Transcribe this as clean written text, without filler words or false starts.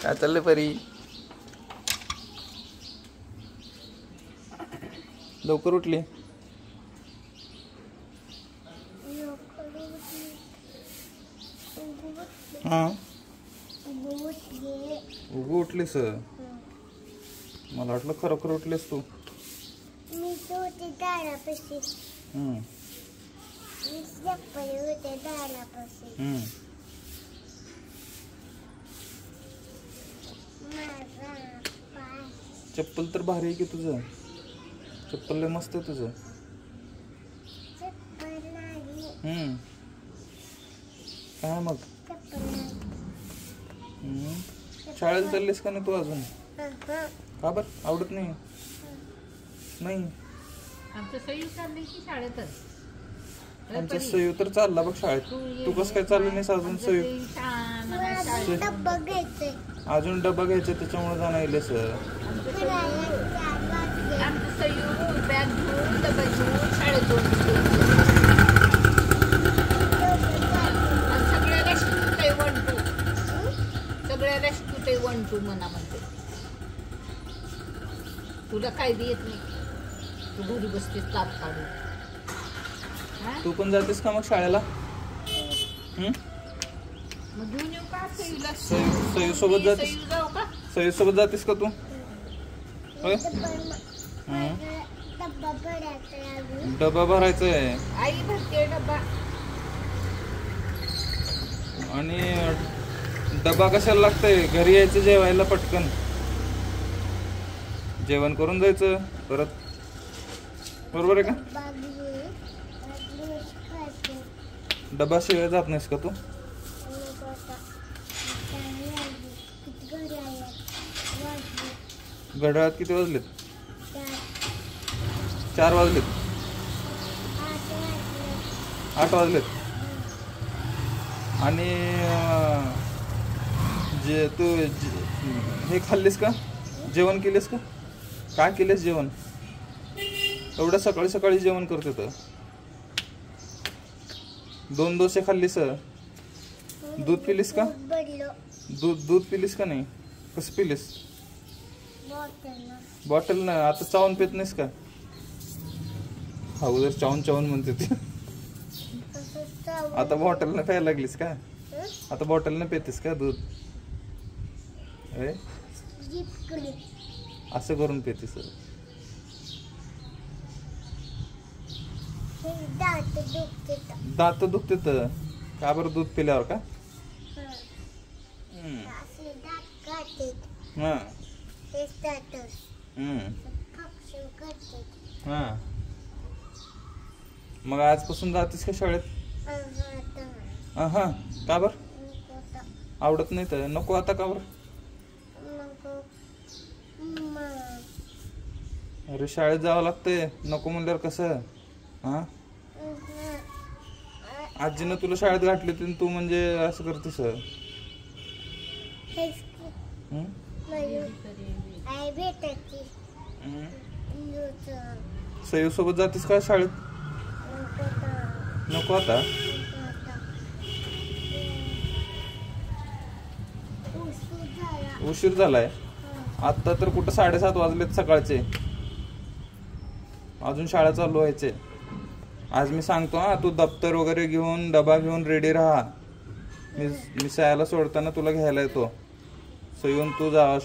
काय चाललंय परी? लवकर उठली? हा उगू उठलीस? मला वाटलं खरोखर उठलीस तू. चप्पल तर भारी आहे की तुझं. चप्पल लय मस्त आहे तुझं. काय मग शाळेला चाललीस का नाही तू अजून? का बर आवडत नाही? नाही आमचं सयू चाललंय की शाळेतच. आमचा सयू तर चालला बघ शाळेत. तू कसं काय चाललं नाहीस अजून? सयू अजून डबा घ्यायचा त्याच्यामुळे जाणं येईल सर. आमचं सयू बॅग घेऊन डबा घेऊन शाळेत सगळ्याला शिकवतंय 1 2. सगळ्याला शिकवतंय 1 2 म्हणा म्हणते. तुला काय देत नाही, तू घरी बसतेस ताप काढून. तू पण जातेस का मग शाळेला? मग घेऊन येऊ का सयूला? सयू सोबत जातेस? जाऊ का? सयू सोबत जातेस का तू? डबा भरायचा आहे. आई भरते डबा. आणि डबा कशाला लागतंय? घरी यायचं जेवायला पटकन. जेवण करून जायचं परत. बरोबर आहे का? डबा शिवाय जात नाहीस का तू? घड्याळात किती वाजलेत? 4 वाजलेत. 8 वाजलेत. आणि जे तू हे खाल्लीस का? जेवण केलेस का? काय केलेस जेवण? एवढं सकाळी सकाळी जेवण करते तर 2 डोसे खाल्लीस? दूध पिलीस का? दूध पिलीस का नाही? कसं पिलीस? बॉटल ना. आता चावून पित नाहीस का? अगोदर चावून चावून म्हणते ती. आता बॉटल न प्यायला लागलीस का? आता बॉटल न पितेस का दूध? असं करून पितेस. दात दुखते तर का बरं? दूध पिल्यावर का? मग आजपासून जातेस का शाळेत? हा का बर? आवडत नाही तर नको. आता का बर? अरे शाळेत जावं लागतंय. नको म्हणल्यावर कसं? हा आजीनं तुला शाळेत घातली होती तू म्हणजे असं करतेस? सयू सोबत जातेस का शाळेत? नको आता. उशीर झालाय. आता तर कुठं 7:30 वाजलेत सकाळचे. अजून शाळा चालू व्हायचे. आज मी सांगतो हा, तू दप्तर वगैरे घेऊन डबा घेऊन रेडी राहा. मी सयाला सोडताना तुला घ्यायला येतो. सयून तू जा.